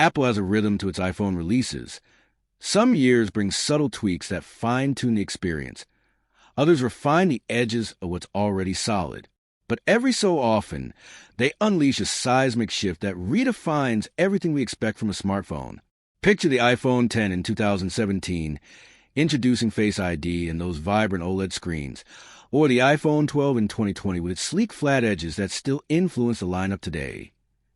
Apple has a rhythm to its iPhone releases. Some years bring subtle tweaks that fine-tune the experience. Others refine the edges of what's already solid. But every so often, they unleash a seismic shift that redefines everything we expect from a smartphone. Picture the iPhone X in 2017, introducing Face ID and those vibrant OLED screens, or the iPhone 12 in 2020 with its sleek flat edges that still influence the lineup today.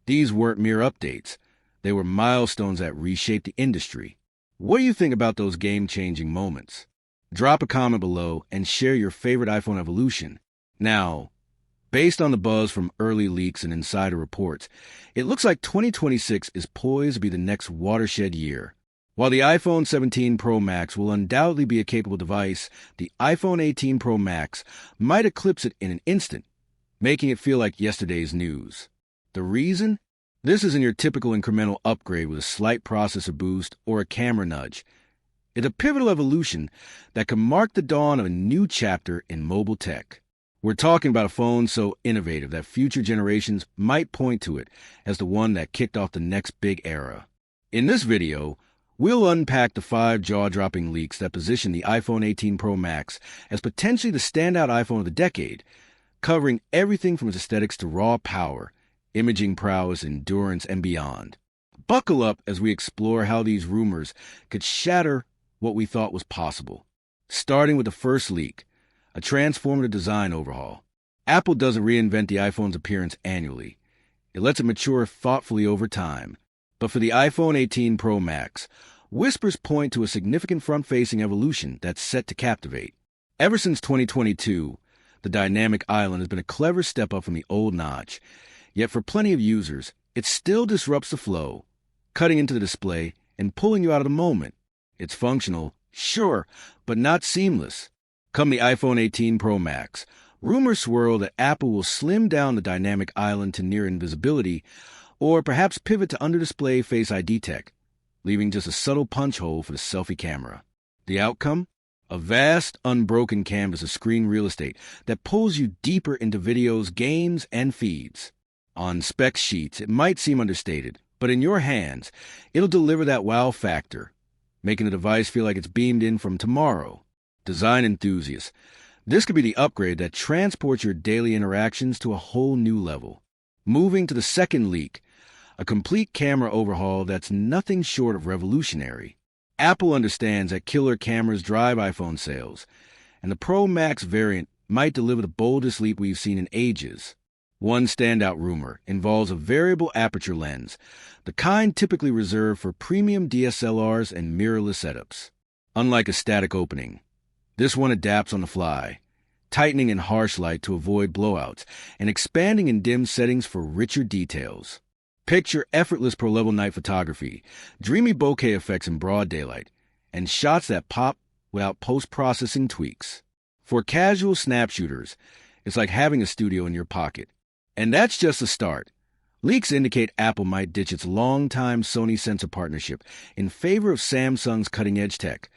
These weren't mere updates. They were milestones that reshaped the industry. What do you think about those game-changing moments? Drop a comment below and share your favorite iPhone evolution. Now, based on the buzz from early leaks and insider reports, it looks like 2026 is poised to be the next watershed year. While the iPhone 17 Pro Max will undoubtedly be a capable device, the iPhone 18 Pro Max might eclipse it in an instant, making it feel like yesterday's news. The reason? This isn't your typical incremental upgrade with a slight processor boost or a camera nudge. It's a pivotal evolution that could mark the dawn of a new chapter in mobile tech. We're talking about a phone so innovative that future generations might point to it as the one that kicked off the next big era. In this video, we'll unpack the 5 jaw-dropping leaks that position the iPhone 18 Pro Max as potentially the standout iPhone of the decade, covering everything from its aesthetics to raw power, imaging prowess, endurance, and beyond. Buckle up as we explore how these rumors could shatter what we thought was possible. Starting with the first leak, a transformative design overhaul. Apple doesn't reinvent the iPhone's appearance annually. It lets it mature thoughtfully over time. But for the iPhone 18 Pro Max, whispers point to a significant front-facing evolution that's set to captivate. Ever since 2022, the dynamic island has been a clever step up from the old notch. Yet for plenty of users, it still disrupts the flow, cutting into the display and pulling you out of the moment. It's functional, sure, but not seamless. Come the iPhone 18 Pro Max, rumors swirl that Apple will slim down the dynamic island to near invisibility, or perhaps pivot to under-display Face ID tech, leaving just a subtle punch hole for the selfie camera. The outcome? A vast, unbroken canvas of screen real estate that pulls you deeper into videos, games, and feeds. On spec sheets, it might seem understated, but in your hands, it'll deliver that wow factor, making the device feel like it's beamed in from tomorrow. Design enthusiasts, this could be the upgrade that transports your daily interactions to a whole new level. Moving to the second leak, a complete camera overhaul that's nothing short of revolutionary. Apple understands that killer cameras drive iPhone sales, and the Pro Max variant might deliver the boldest leap we've seen in ages. One standout rumor involves a variable aperture lens, the kind typically reserved for premium DSLRs and mirrorless setups. Unlike a static opening, this one adapts on the fly, tightening in harsh light to avoid blowouts and expanding in dim settings for richer details. Picture effortless pro-level night photography, dreamy bokeh effects in broad daylight, and shots that pop without post-processing tweaks. For casual snap shooters, it's like having a studio in your pocket. And that's just the start. Leaks indicate Apple might ditch its longtime Sony sensor partnership in favor of Samsung's cutting-edge tech,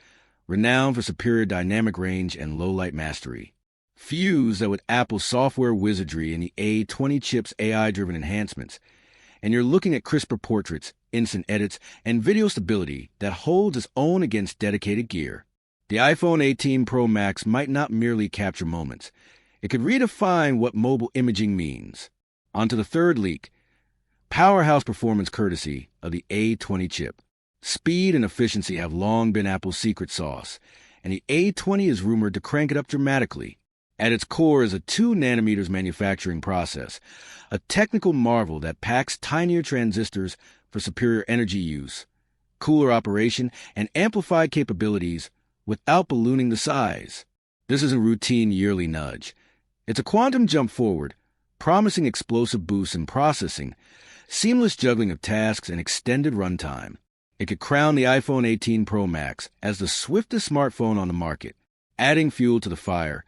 renowned for superior dynamic range and low-light mastery. Fuse that with Apple's software wizardry and the A20 chip's AI-driven enhancements, and you're looking at crisper portraits, instant edits, and video stability that holds its own against dedicated gear. The iPhone 18 Pro Max might not merely capture moments. It could redefine what mobile imaging means. On to the third leak. Powerhouse performance courtesy of the A20 chip. Speed and efficiency have long been Apple's secret sauce, and the A20 is rumored to crank it up dramatically. At its core is a 2 nanometers manufacturing process, a technical marvel that packs tinier transistors for superior energy use, cooler operation, and amplified capabilities without ballooning the size. This isn't a routine yearly nudge. It's a quantum jump forward, promising explosive boosts in processing, seamless juggling of tasks, and extended runtime. It could crown the iPhone 18 Pro Max as the swiftest smartphone on the market. Adding fuel to the fire,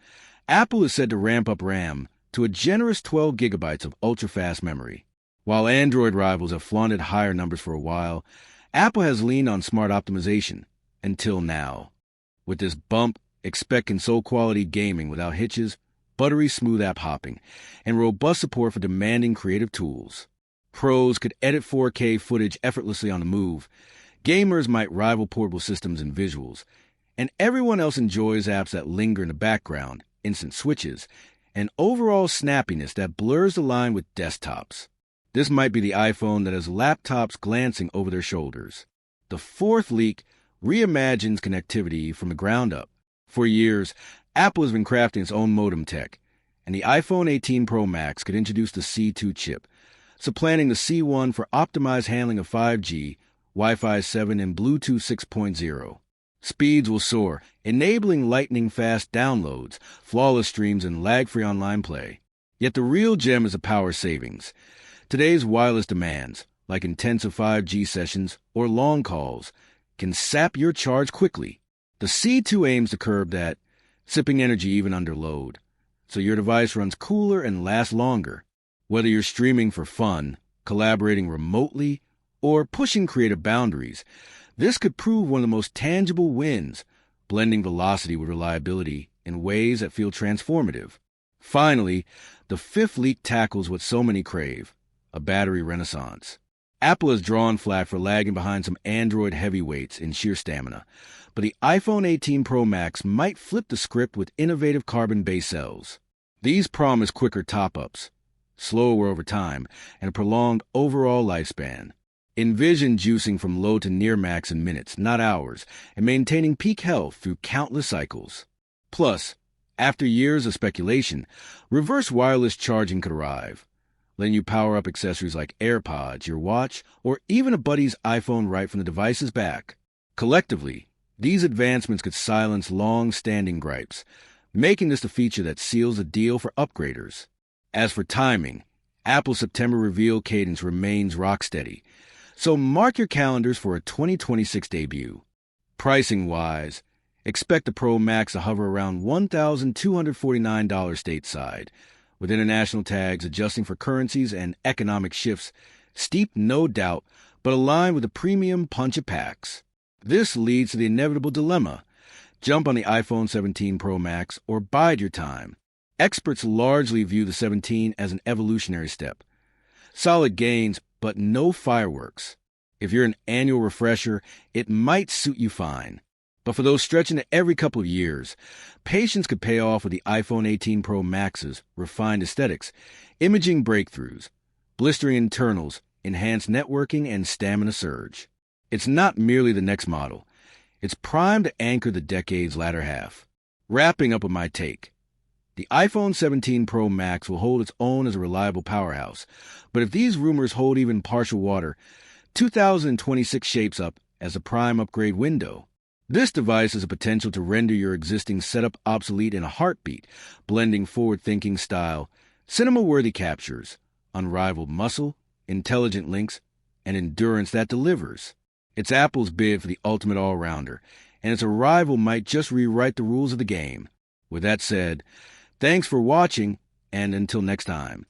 Apple is said to ramp up RAM to a generous 12 gigabytes of ultra-fast memory. While Android rivals have flaunted higher numbers for a while, Apple has leaned on smart optimization, until now. With this bump, expect console-quality gaming without hitches, buttery smooth app hopping, and robust support for demanding creative tools. Pros could edit 4K footage effortlessly on the move. Gamers might rival portable systems in visuals. And everyone else enjoys apps that linger in the background, instant switches, and overall snappiness that blurs the line with desktops. This might be the iPhone that has laptops glancing over their shoulders. The fourth leak reimagines connectivity from the ground up. For years, Apple has been crafting its own modem tech, and the iPhone 18 Pro Max could introduce the C2 chip, supplanting the C1 for optimized handling of 5G, Wi-Fi 7, and Bluetooth 6.0. Speeds will soar, enabling lightning-fast downloads, flawless streams, and lag-free online play. Yet the real gem is the power savings. Today's wireless demands, like intensive 5G sessions or long calls, can sap your charge quickly. The C2 aims to curb that, sipping energy even under load, so your device runs cooler and lasts longer. Whether you're streaming for fun, collaborating remotely, or pushing creative boundaries, this could prove one of the most tangible wins, blending velocity with reliability in ways that feel transformative. Finally, the fifth leak tackles what so many crave, a battery renaissance. Apple has drawn flack for lagging behind some Android heavyweights in sheer stamina, but the iPhone 18 Pro Max might flip the script with innovative carbon-based cells. These promise quicker top-ups, slower over time, and a prolonged overall lifespan. Envision juicing from low to near max in minutes, not hours, and maintaining peak health through countless cycles. Plus, after years of speculation, reverse wireless charging could arrive, letting you power up accessories like AirPods, your watch, or even a buddy's iPhone right from the device's back. Collectively, these advancements could silence long-standing gripes, making this the feature that seals the deal for upgraders. As for timing, Apple's September reveal cadence remains rock-steady, so mark your calendars for a 2026 debut. Pricing-wise, expect the Pro Max to hover around $1,249 stateside, with international tags adjusting for currencies and economic shifts, steep no doubt, but aligned with the premium punch it packs. This leads to the inevitable dilemma. Jump on the iPhone 17 Pro Max or bide your time. Experts largely view the 17 as an evolutionary step. Solid gains, but no fireworks. If you're an annual refresher, it might suit you fine. But for those stretching it every couple of years, patience could pay off with the iPhone 18 Pro Max's refined aesthetics, imaging breakthroughs, blistering internals, enhanced networking, and stamina surge. It's not merely the next model. It's primed to anchor the decade's latter half. Wrapping up with my take. The iPhone 17 Pro Max will hold its own as a reliable powerhouse, but if these rumors hold even partial water, 2026 shapes up as a prime upgrade window. This device has the potential to render your existing setup obsolete in a heartbeat, blending forward-thinking style, cinema-worthy captures, unrivaled muscle, intelligent links, and endurance that delivers. It's Apple's bid for the ultimate all-rounder, and its arrival might just rewrite the rules of the game. With that said, thanks for watching, and until next time.